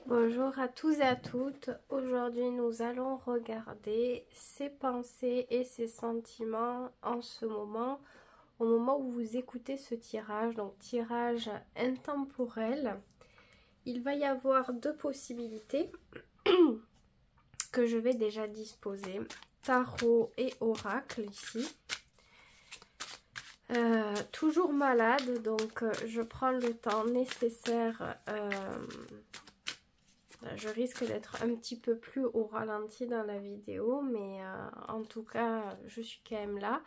Bonjour à tous et à toutes. Aujourd'hui, nous allons regarder ses pensées et ses sentiments en ce moment, au moment où vous écoutez ce tirage, donc tirage intemporel. Il va y avoir deux possibilités que je vais déjà disposer, tarot et oracle ici. Toujours malade, donc je prends le temps nécessaire. Je risque d'être un petit peu plus au ralenti dans la vidéo, mais en tout cas, je suis quand même là.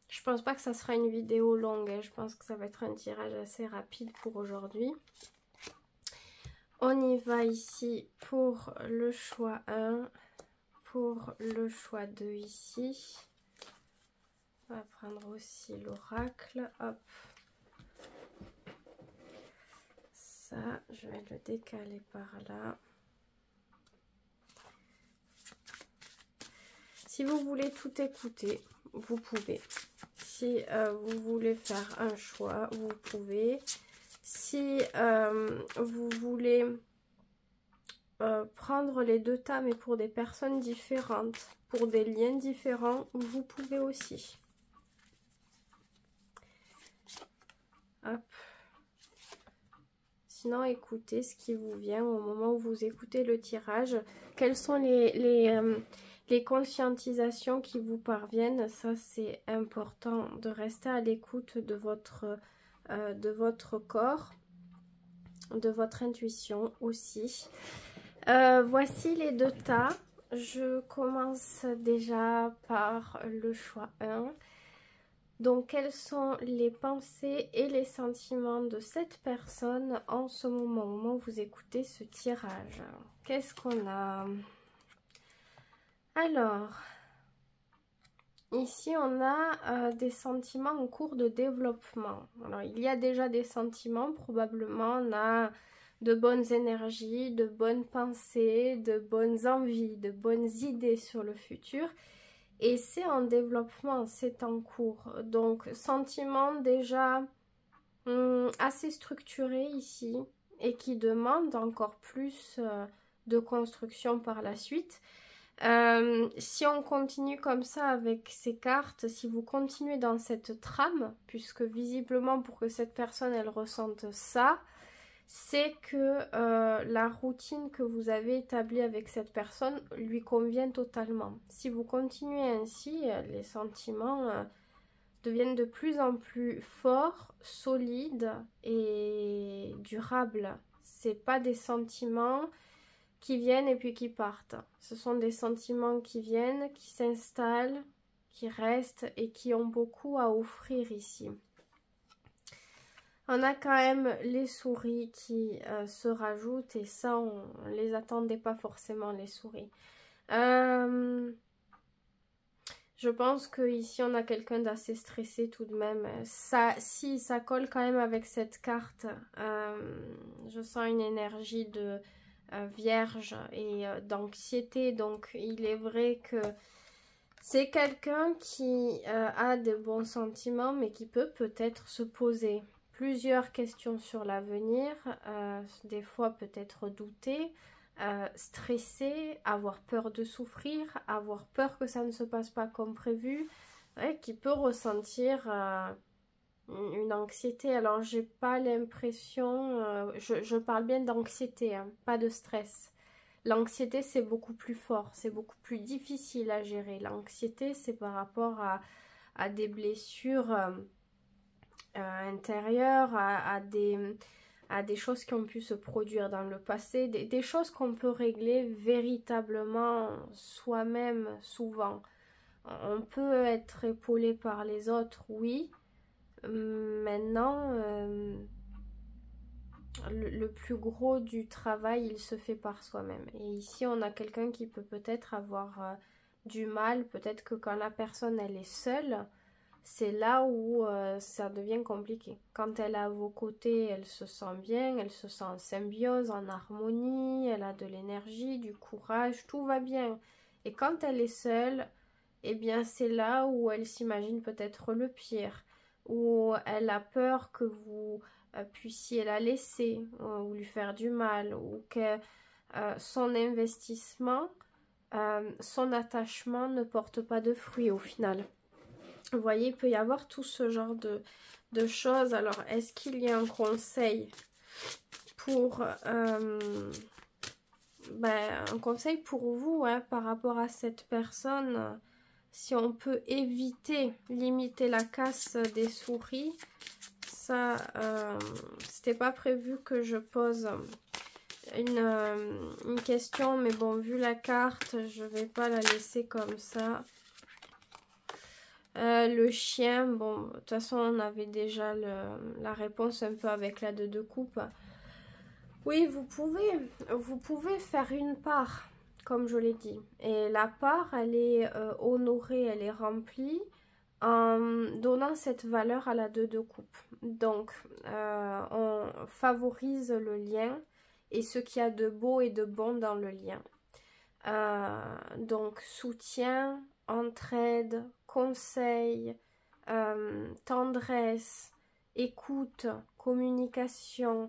Je pense pas que ça sera une vidéo longue, hein. Je pense que ça va être un tirage assez rapide pour aujourd'hui. On y va ici pour le choix 1, pour le choix 2 ici. On va prendre aussi l'oracle, hop. Ça, je vais le décaler par là. Si vous voulez tout écouter, vous pouvez. Si vous voulez faire un choix, vous pouvez. Si vous voulez prendre les deux tas, mais pour des personnes différentes, pour des liens différents, vous pouvez aussi. Hop. Sinon, écoutez ce qui vous vient au moment où vous écoutez le tirage. Quelles sont les conscientisations qui vous parviennent? Ça, c'est important de rester à l'écoute de votre corps, de votre intuition aussi. Voici les deux tas. Je commence déjà par le choix 1. Donc, quelles sont les pensées et les sentiments de cette personne en ce moment, au moment où vous écoutez ce tirage? Qu'est-ce qu'on a? Alors, ici, on a des sentiments en cours de développement. Alors, il y a déjà des sentiments, probablement, on a de bonnes énergies, de bonnes pensées, de bonnes envies, de bonnes idées sur le futur. Et c'est en développement, c'est en cours. Donc, sentiment déjà assez structuré ici et qui demande encore plus de construction par la suite. Si on continue comme ça avec ces cartes, si vous continuez dans cette trame, puisque visiblement pour que cette personne elle ressente ça, c'est que la routine que vous avez établie avec cette personne lui convient totalement. Si vous continuez ainsi, les sentiments deviennent de plus en plus forts, solides et durables. C'est pas des sentiments qui viennent et puis qui partent. Ce sont des sentiments qui viennent, qui s'installent, qui restent et qui ont beaucoup à offrir ici. On a quand même les souris qui se rajoutent et ça, on les attendait pas forcément, les souris. Je pense qu'ici, on a quelqu'un d'assez stressé tout de même. Ça, si, ça colle quand même avec cette carte. Je sens une énergie de vierge et d'anxiété. Donc, il est vrai que c'est quelqu'un qui a de bons sentiments, mais qui peut peut-être se poser plusieurs questions sur l'avenir, des fois peut-être douter, stresser, avoir peur de souffrir, avoir peur que ça ne se passe pas comme prévu, ouais, qui peut ressentir une anxiété. Alors j'ai pas l'impression, je parle bien d'anxiété, hein, pas de stress. L'anxiété c'est beaucoup plus fort, c'est beaucoup plus difficile à gérer. L'anxiété c'est par rapport à des blessures intérieures, à des choses qui ont pu se produire dans le passé, des choses qu'on peut régler véritablement soi-même souvent. On peut être épaulé par les autres, oui. Maintenant, le plus gros du travail, il se fait par soi-même. Et ici, on a quelqu'un qui peut peut-être avoir du mal, peut-être que quand la personne, elle est seule, c'est là où ça devient compliqué. Quand elle est à vos côtés, elle se sent bien, elle se sent en symbiose, en harmonie, elle a de l'énergie, du courage, tout va bien. Et quand elle est seule, eh bien c'est là où elle s'imagine peut-être le pire, où elle a peur que vous puissiez la laisser ou lui faire du mal, ou que son investissement, son attachement ne porte pas de fruits au final. Vous voyez, il peut y avoir tout ce genre de choses. Alors, est-ce qu'il y a un conseil pour... un conseil pour vous, hein, par rapport à cette personne, si on peut éviter, limiter la casse des souris. Ça, c'était pas prévu que je pose une question, mais bon, vu la carte, je vais pas la laisser comme ça. Le chien, bon, de toute façon, on avait déjà la réponse un peu avec la de coupe. Oui, vous pouvez faire une part, comme je l'ai dit. Et la part, elle est honorée, elle est remplie en donnant cette valeur à la de coupe. Donc, on favorise le lien et ce qu'il y a de beau et de bon dans le lien. Donc, soutien, entraide, conseil, tendresse, écoute, communication,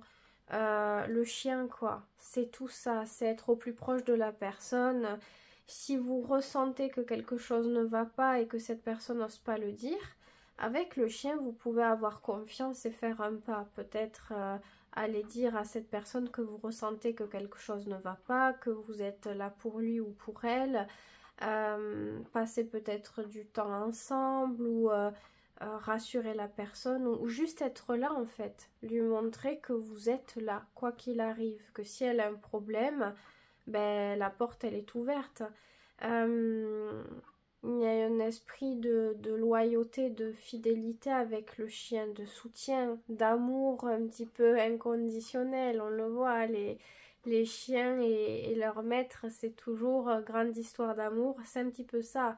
le chien quoi, c'est tout ça, c'est être au plus proche de la personne. Si vous ressentez que quelque chose ne va pas et que cette personne n'ose pas le dire, avec le chien vous pouvez avoir confiance et faire un pas, peut-être aller dire à cette personne que vous ressentez que quelque chose ne va pas, que vous êtes là pour lui ou pour elle, passer peut-être du temps ensemble ou rassurer la personne ou juste être là en fait, lui montrer que vous êtes là, quoi qu'il arrive, que si elle a un problème, ben la porte elle est ouverte. Il y a un esprit de loyauté, de fidélité avec le chien, de soutien, d'amour un petit peu inconditionnel, on le voit, les chiens et leur maître, c'est toujours grande histoire d'amour, c'est un petit peu ça.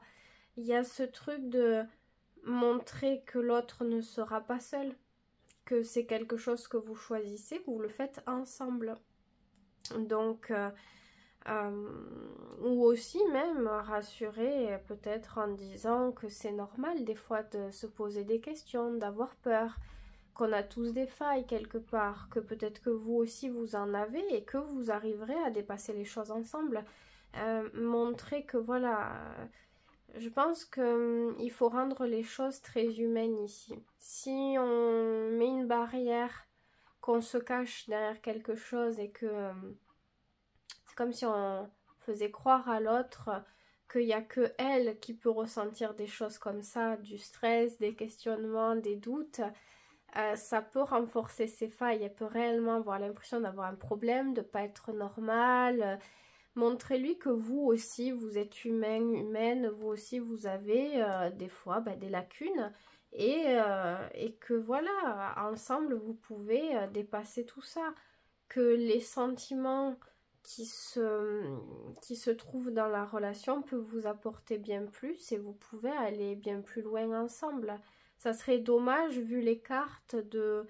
Il y a ce truc de montrer que l'autre ne sera pas seul, que c'est quelque chose que vous choisissez, que vous le faites ensemble. Donc, ou aussi même rassurer peut-être en disant que c'est normal des fois de se poser des questions, d'avoir peur, qu'on a tous des failles quelque part, que peut-être que vous aussi vous en avez et que vous arriverez à dépasser les choses ensemble. Montrer que voilà... Je pense qu'il faut rendre les choses très humaines ici. Si on met une barrière, qu'on se cache derrière quelque chose et que c'est comme si on faisait croire à l'autre qu'il n'y a que elle qui peut ressentir des choses comme ça, du stress, des questionnements, des doutes, ça peut renforcer ses failles. Elle peut réellement avoir l'impression d'avoir un problème, de ne pas être normale. Montrez-lui que vous aussi, vous êtes humaine, vous aussi, vous avez des fois des lacunes et que voilà, ensemble, vous pouvez dépasser tout ça. Que les sentiments qui se trouvent dans la relation peuvent vous apporter bien plus et vous pouvez aller bien plus loin ensemble. Ça serait dommage, vu les cartes, de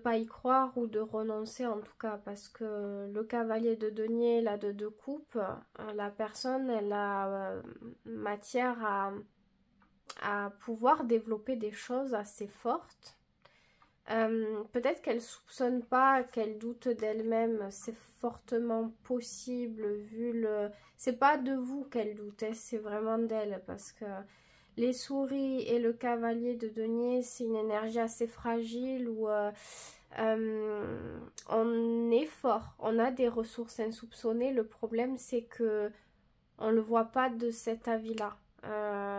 pas y croire ou de renoncer en tout cas, parce que le cavalier de denier, la de coupe, la personne elle a matière à pouvoir développer des choses assez fortes. Peut-être qu'elle soupçonne pas, qu'elle doute d'elle-même, c'est fortement possible vu le... C'est pas de vous qu'elle doute, c'est vraiment d'elle, parce que les souris et le cavalier de denier, c'est une énergie assez fragile où on est fort, on a des ressources insoupçonnées. Le problème, c'est que on ne le voit pas de cet avis-là.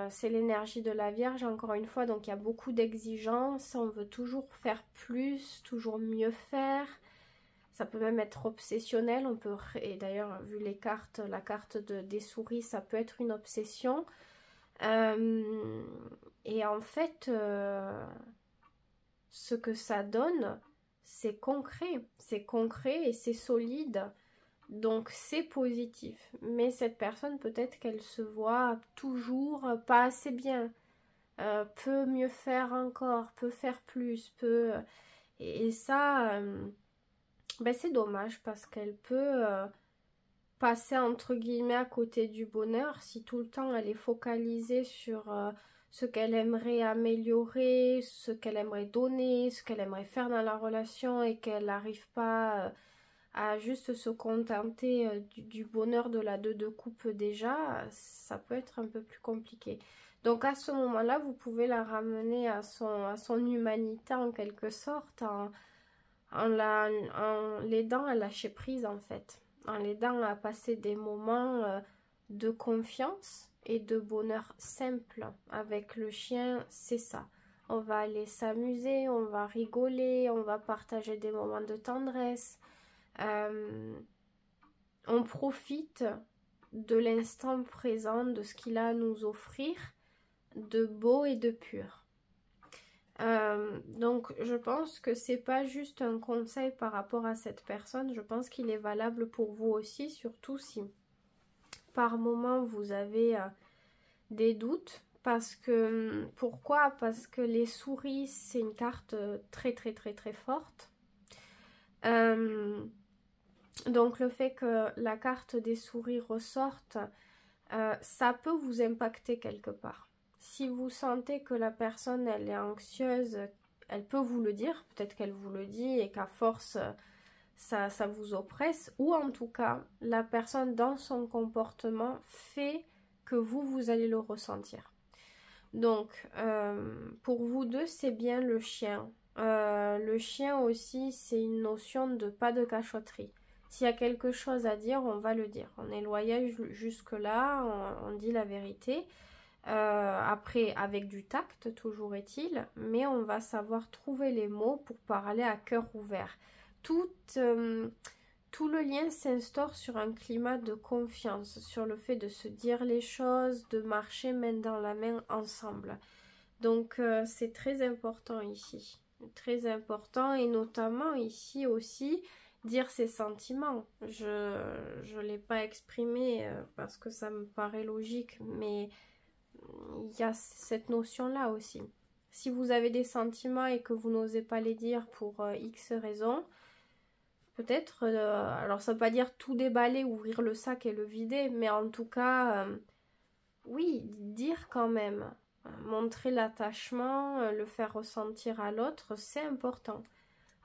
C'est l'énergie de la Vierge, encore une fois, donc il y a beaucoup d'exigences, on veut toujours faire plus, toujours mieux faire. Ça peut même être obsessionnel, on peut, et d'ailleurs, vu les cartes, la carte des souris, ça peut être une obsession. Et en fait, ce que ça donne, c'est concret et c'est solide, donc c'est positif. Mais cette personne, peut-être qu'elle se voit toujours pas assez bien, peut mieux faire encore, peut faire plus, peut... Et ça, c'est dommage parce qu'elle peut... passer entre guillemets à côté du bonheur si tout le temps elle est focalisée sur ce qu'elle aimerait améliorer, ce qu'elle aimerait donner, ce qu'elle aimerait faire dans la relation et qu'elle n'arrive pas à juste se contenter du bonheur de la deux de coupe déjà, ça peut être un peu plus compliqué. Donc à ce moment-là, vous pouvez la ramener à son humanité en quelque sorte, en l'aidant à lâcher prise en fait, en l'aidant à passer des moments de confiance et de bonheur simple. Avec le chien, c'est ça. On va aller s'amuser, on va rigoler, on va partager des moments de tendresse. On profite de l'instant présent, de ce qu'il a à nous offrir, de beau et de pur. Donc je pense que c'est pas juste un conseil par rapport à cette personne, je pense qu'il est valable pour vous aussi, surtout si par moment vous avez des doutes. Parce que, pourquoi? Parce que les souris, c'est une carte très très très très forte. Donc le fait que la carte des souris ressorte, ça peut vous impacter quelque part. Si vous sentez que la personne elle est anxieuse, elle peut vous le dire, peut-être qu'elle vous le dit et qu'à force ça vous oppresse, ou en tout cas la personne dans son comportement fait que vous allez le ressentir. Donc pour vous deux c'est bien le chien. Le chien aussi c'est une notion de pas de cachotterie. S'il y a quelque chose à dire, on va le dire. On est loyal jusque-là, on dit la vérité. Après, avec du tact, toujours est-il, mais on va savoir trouver les mots pour parler à cœur ouvert. Tout le lien s'instaure sur un climat de confiance, sur le fait de se dire les choses, de marcher main dans la main ensemble. Donc, c'est très important ici. Très important, et notamment ici aussi, dire ses sentiments. Je ne l'ai pas exprimé parce que ça me paraît logique, mais il y a cette notion-là aussi. Si vous avez des sentiments et que vous n'osez pas les dire pour X raisons, peut-être, alors ça ne veut pas dire tout déballer, ouvrir le sac et le vider, mais en tout cas, oui, dire quand même. Montrer l'attachement, le faire ressentir à l'autre, c'est important.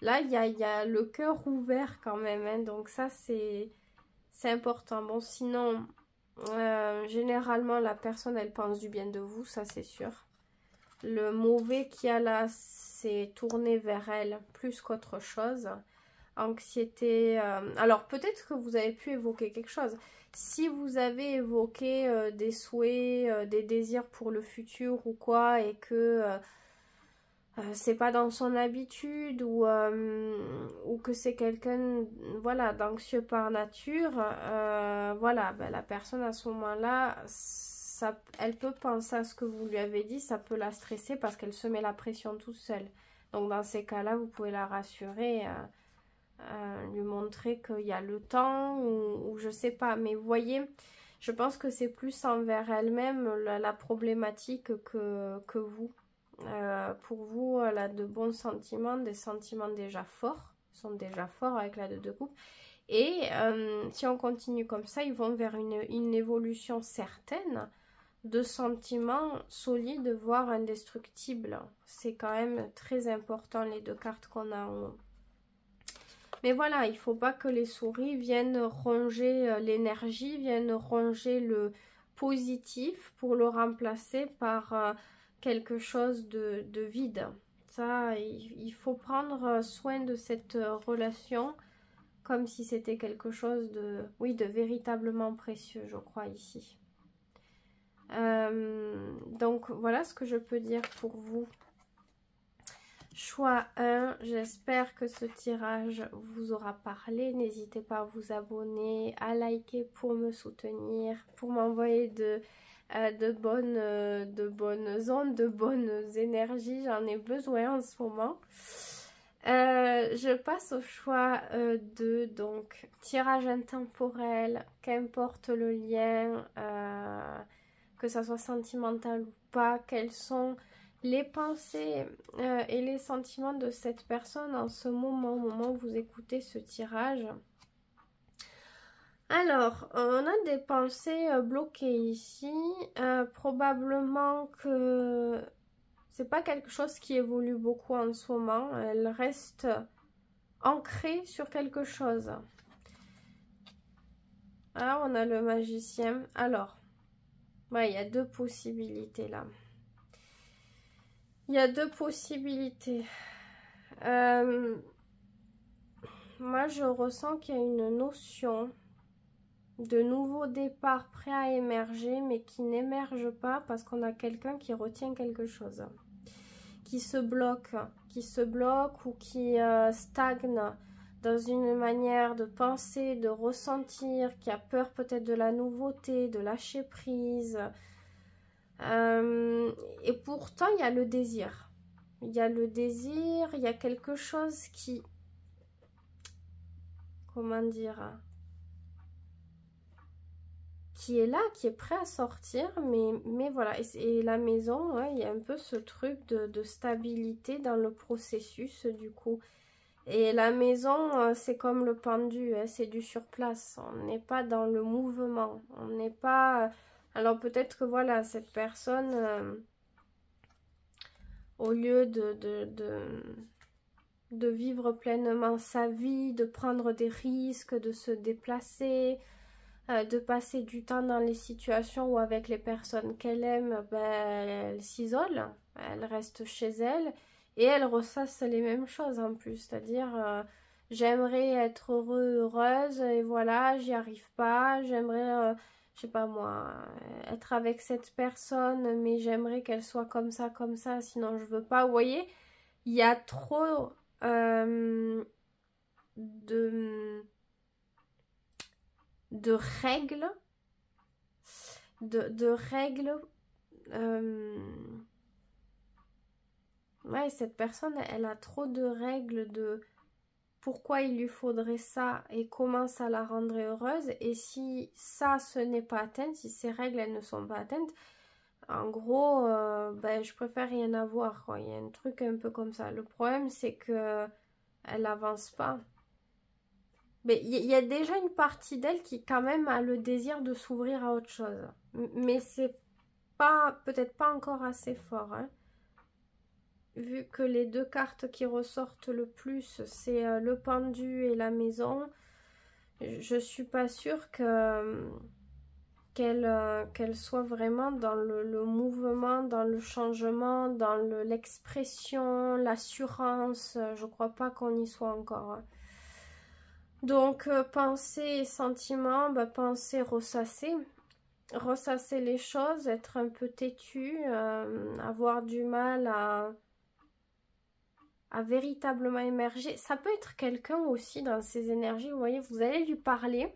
Là, il y a le cœur ouvert quand même, hein, donc ça, c'est important. Bon, sinon, généralement, la personne, elle pense du bien de vous, ça, c'est sûr. Le mauvais qu'il y a là, c'est tourné vers elle plus qu'autre chose. Anxiété. Alors, peut-être que vous avez pu évoquer quelque chose. Si vous avez évoqué des souhaits, des désirs pour le futur ou quoi, et que c'est pas dans son habitude ou que c'est quelqu'un voilà, d'anxieux par nature, voilà, ben, la personne à ce moment-là, elle peut penser à ce que vous lui avez dit, ça peut la stresser parce qu'elle se met la pression toute seule. Donc dans ces cas-là, vous pouvez la rassurer, lui montrer qu'il y a le temps ou je sais pas. Mais vous voyez, je pense que c'est plus envers elle-même la problématique que vous. Pour vous, elle a de bons sentiments, des sentiments déjà forts, sont déjà forts avec la de coupe. Et si on continue comme ça, ils vont vers une évolution certaine de sentiments solides, voire indestructibles. C'est quand même très important les deux cartes qu'on a en haut. Mais voilà, il ne faut pas que les souris viennent ronger l'énergie, viennent ronger le positif pour le remplacer par quelque chose de vide. Ça, il faut prendre soin de cette relation comme si c'était quelque chose de, oui, de véritablement précieux, je crois, ici. Donc, voilà ce que je peux dire pour vous. Choix 1, j'espère que ce tirage vous aura parlé. N'hésitez pas à vous abonner, à liker pour me soutenir, pour m'envoyer de bonnes ondes, de bonnes énergies. J'en ai besoin en ce moment. Je passe au choix 2, donc tirage intemporel, qu'importe le lien, que ça soit sentimental ou pas, quels sont les pensées et les sentiments de cette personne en ce moment, au moment où vous écoutez ce tirage. Alors, on a des pensées bloquées ici. Probablement que c'est pas quelque chose qui évolue beaucoup en ce moment. Elle reste ancrée sur quelque chose. Ah, on a le magicien. Alors, ouais, il y a deux possibilités là. Il y a deux possibilités. Moi, je ressens qu'il y a une notion de nouveau départ prêt à émerger, mais qui n'émerge pas parce qu'on a quelqu'un qui retient quelque chose, qui se bloque ou qui stagne dans une manière de penser, de ressentir, qui a peur peut-être de la nouveauté, de lâcher prise. Et pourtant, il y a le désir. Il y a le désir, il y a quelque chose qui... Comment dire, qui est là, qui est prêt à sortir, mais voilà, et la maison, ouais, il y a un peu ce truc de stabilité dans le processus du coup. Et la maison, c'est comme le pendu, hein, c'est du sur place, on n'est pas dans le mouvement, on n'est pas... Alors peut-être que voilà, cette personne, au lieu de vivre pleinement sa vie, de prendre des risques, de se déplacer, de passer du temps dans les situations où avec les personnes qu'elle aime, ben, elle s'isole, elle reste chez elle et elle ressasse les mêmes choses en plus, c'est-à-dire j'aimerais être heureuse et voilà, j'y arrive pas, j'aimerais, je sais pas moi, être avec cette personne mais j'aimerais qu'elle soit comme ça, sinon je veux pas, vous voyez, il y a trop de règles, de règles. Ouais, cette personne, elle a trop de règles de pourquoi il lui faudrait ça et comment ça la rendrait heureuse. Et si ça, ce n'est pas atteint, si ces règles, elles ne sont pas atteintes, en gros, ben, je préfère rien avoir, quoi. Il y a un truc un peu comme ça. Le problème, c'est que elle avance pas. Mais il y a déjà une partie d'elle qui quand même a le désir de s'ouvrir à autre chose. Mais c'est pas, peut-être pas encore assez fort, hein. Vu que les deux cartes qui ressortent le plus, c'est le pendu et la maison, je suis pas sûre que qu'elle soit vraiment dans le mouvement, dans le changement, dans l'expression, l'assurance. Je crois pas qu'on y soit encore, hein. Donc, pensée et sentiment, bah, penser, ressasser les choses, être un peu têtu, avoir du mal à véritablement émerger. Ça peut être quelqu'un aussi dans ses énergies, vous voyez, vous allez lui parler.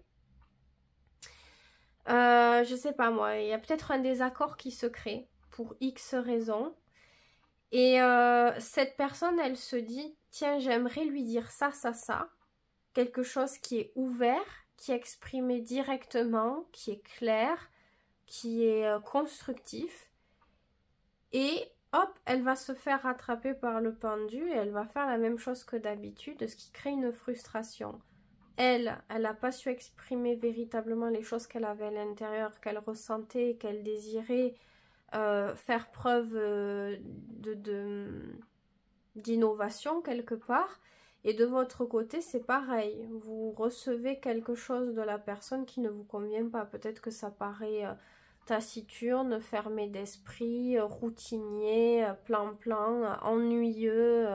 Je sais pas moi, il y a peut-être un désaccord qui se crée pour X raisons. Et cette personne, elle se dit, tiens, j'aimerais lui dire ça. Quelque chose qui est ouvert, qui est exprimé directement, qui est clair, qui est constructif. Et hop, elle va se faire rattraper par le pendu et elle va faire la même chose que d'habitude, ce qui crée une frustration. Elle n'a pas su exprimer véritablement les choses qu'elle avait à l'intérieur, qu'elle ressentait, qu'elle désirait faire preuve d'innovation quelque part. Et de votre côté, c'est pareil. Vous recevez quelque chose de la personne qui ne vous convient pas. Peut-être que ça paraît taciturne, fermé d'esprit, routinier, plan-plan, ennuyeux.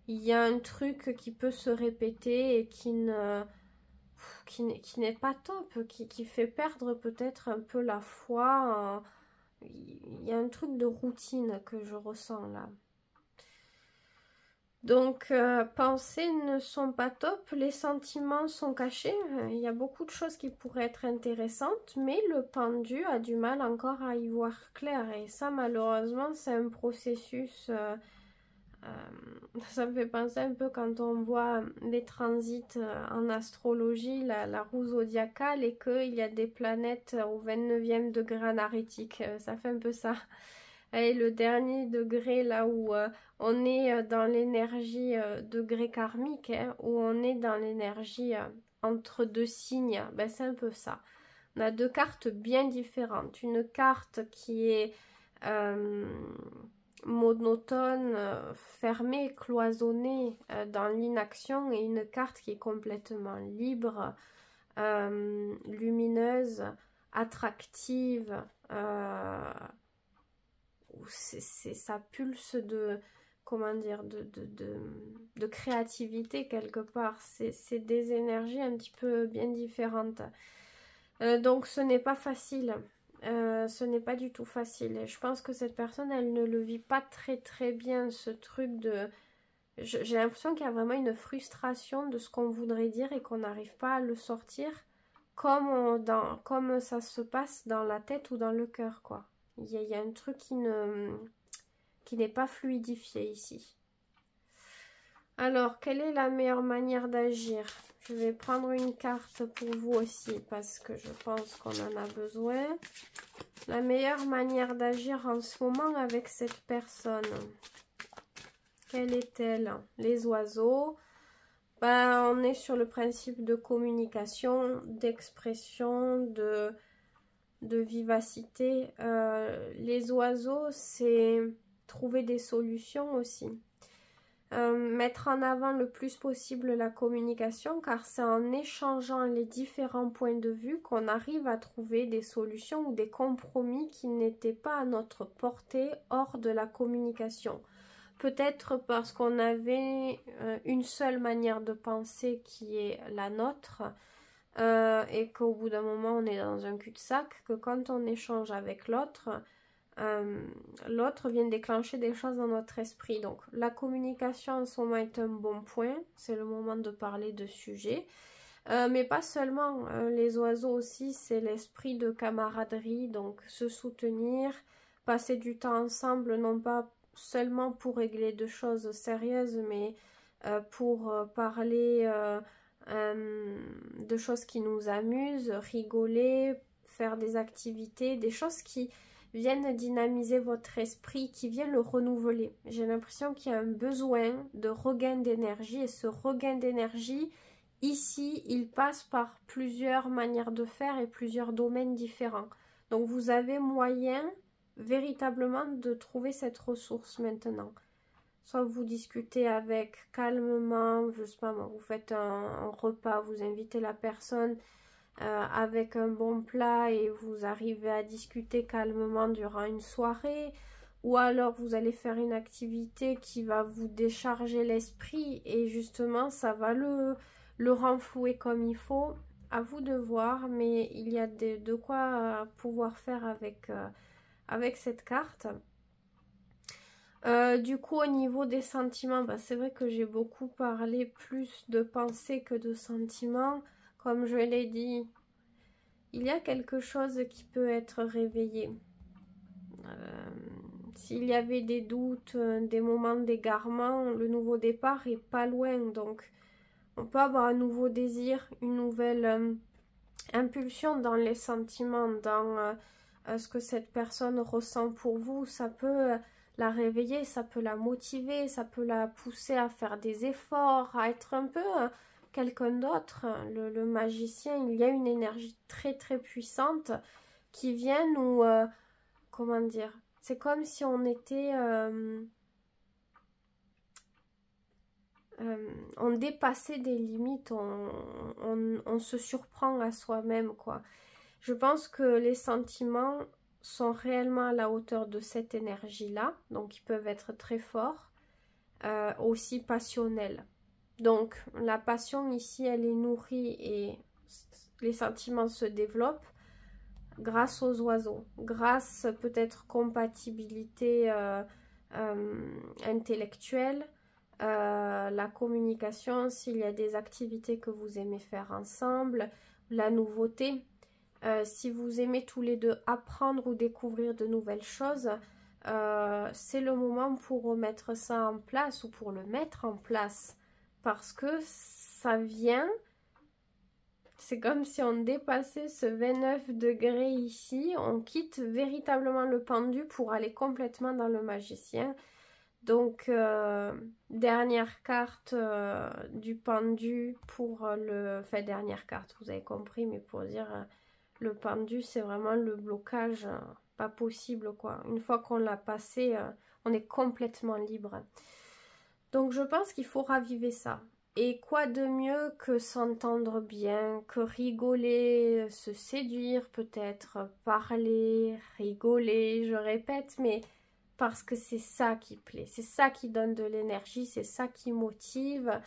Il y a un truc qui peut se répéter et qui n'est pas top, qui fait perdre peut-être un peu la foi. Il y a un truc de routine que je ressens là. Donc, pensées ne sont pas top, les sentiments sont cachés, il y a beaucoup de choses qui pourraient être intéressantes, mais le pendu a du mal encore à y voir clair, et ça malheureusement c'est un processus, ça me fait penser un peu quand on voit les transits en astrologie, la roue zodiacale, et qu'il y a des planètes au 29e degré anaritique, ça fait un peu ça. Et le dernier degré, là où on est dans l'énergie degré karmique, hein, où on est dans l'énergie entre deux signes, ben c'est un peu ça. On a deux cartes bien différentes. Une carte qui est monotone, fermée, cloisonnée dans l'inaction, et une carte qui est complètement libre, lumineuse, attractive, ça pulse de, comment dire, de créativité quelque part. C'est des énergies un petit peu bien différentes. Donc ce n'est pas facile. Ce n'est pas du tout facile. Et je pense que cette personne, elle ne le vit pas très bien, ce truc de... J'ai l'impression qu'il y a vraiment une frustration de ce qu'on voudrait dire et qu'on n'arrive pas à le sortir comme ça se passe dans la tête ou dans le cœur, quoi. Il y a un truc qui n'est pas fluidifié ici. Alors, quelle est la meilleure manière d'agir? Je vais prendre une carte pour vous aussi parce que je pense qu'on en a besoin. La meilleure manière d'agir en ce moment avec cette personne. Quelle est-elle? Les oiseaux. Ben, on est sur le principe de communication, d'expression, de vivacité. Les oiseaux, c'est trouver des solutions aussi. Mettre en avant le plus possible la communication, car c'est en échangeant les différents points de vue qu'on arrive à trouver des solutions ou des compromis qui n'étaient pas à notre portée hors de la communication. Peut-être parce qu'on avait une seule manière de penser qui est la nôtre, et qu'au bout d'un moment on est dans un cul-de-sac, que quand on échange avec l'autre, l'autre vient déclencher des choses dans notre esprit. Donc la communication en ce moment est un bon point, c'est le moment de parler de sujets, mais pas seulement, les oiseaux aussi, c'est l'esprit de camaraderie, donc se soutenir, passer du temps ensemble, non pas seulement pour régler de choses sérieuses, mais pour parler de choses qui nous amusent, rigoler, faire des activités, des choses qui viennent dynamiser votre esprit, qui viennent le renouveler. J'ai l'impression qu'il y a un besoin de regain d'énergie, et ce regain d'énergie, ici, il passe par plusieurs manières de faire et plusieurs domaines différents. Donc vous avez moyen véritablement de trouver cette ressource maintenant. Soit vous discutez avec calmement, je sais pas moi, vous faites un repas, vous invitez la personne avec un bon plat et vous arrivez à discuter calmement durant une soirée, ou alors vous allez faire une activité qui va vous décharger l'esprit et justement ça va le renflouer comme il faut. À vous de voir, mais il y a de quoi pouvoir faire avec cette carte. Du coup, au niveau des sentiments, bah, c'est vrai que j'ai beaucoup parlé plus de pensées que de sentiments. Comme je l'ai dit, il y a quelque chose qui peut être réveillé. S'il y avait des doutes, des moments d'égarement, le nouveau départ est pas loin. Donc, on peut avoir un nouveau désir, une nouvelle impulsion dans les sentiments, dans ce que cette personne ressent pour vous. Ça peut la réveiller, ça peut la motiver, ça peut la pousser à faire des efforts, à être un peu quelqu'un d'autre. Le magicien, il y a une énergie très puissante qui vient nous... comment dire? C'est comme si on était... on dépassait des limites, on se surprend à soi-même, quoi. Je pense que les sentiments sont réellement à la hauteur de cette énergie-là, donc ils peuvent être très forts, aussi passionnels. Donc la passion ici, elle est nourrie et les sentiments se développent grâce aux oiseaux, grâce peut-être compatibilité intellectuelle, la communication, s'il y a des activités que vous aimez faire ensemble, la nouveauté. Si vous aimez tous les deux apprendre ou découvrir de nouvelles choses, c'est le moment pour remettre ça en place ou pour le mettre en place. Parce que ça vient, c'est comme si on dépassait ce 29 degrés ici, on quitte véritablement le pendu pour aller complètement dans le magicien. Donc, dernière carte du pendu pour le... Enfin, dernière carte, vous avez compris, mais pour dire, le pendu, c'est vraiment le blocage, pas possible, quoi. Une fois qu'on l'a passé, on est complètement libre. Donc, je pense qu'il faut raviver ça. Et quoi de mieux que s'entendre bien, que rigoler, se séduire peut-être, parler, rigoler, je répète, mais parce que c'est ça qui plaît, c'est ça qui donne de l'énergie, c'est ça qui motive,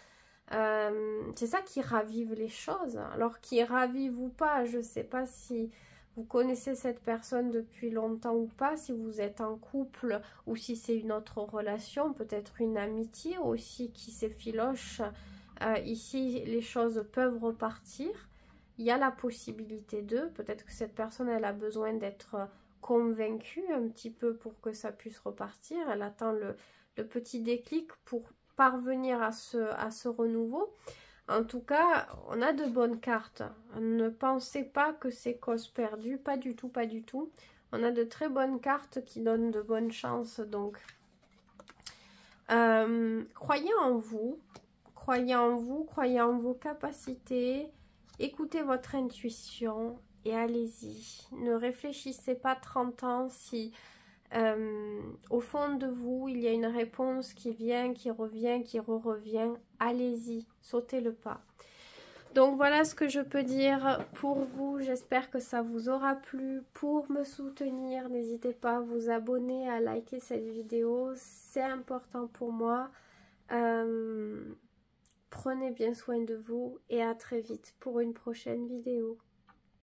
c'est ça qui ravive les choses. Alors qui ravive ou pas, je ne sais pas si vous connaissez cette personne depuis longtemps ou pas, si vous êtes en couple ou si c'est une autre relation, peut-être une amitié aussi qui s'effiloche. Ici, les choses peuvent repartir. Il y a la possibilité de, peut-être que cette personne, elle a besoin d'être convaincue un petit peu pour que ça puisse repartir. Elle attend le petit déclic pour parvenir à ce renouveau. En tout cas, on a de bonnes cartes. Ne pensez pas que c'est cause perdue, pas du tout, pas du tout. On a de très bonnes cartes qui donnent de bonnes chances. Donc, croyez en vous. Croyez en vous, croyez en vos capacités, écoutez votre intuition et allez-y. Ne réfléchissez pas 30 ans si au fond de vous, il y a une réponse qui vient, qui revient, qui revient. Allez-y, sautez le pas. Donc voilà ce que je peux dire pour vous. J'espère que ça vous aura plu. Pour me soutenir, n'hésitez pas à vous abonner, à liker cette vidéo. C'est important pour moi. Prenez bien soin de vous et à très vite pour une prochaine vidéo.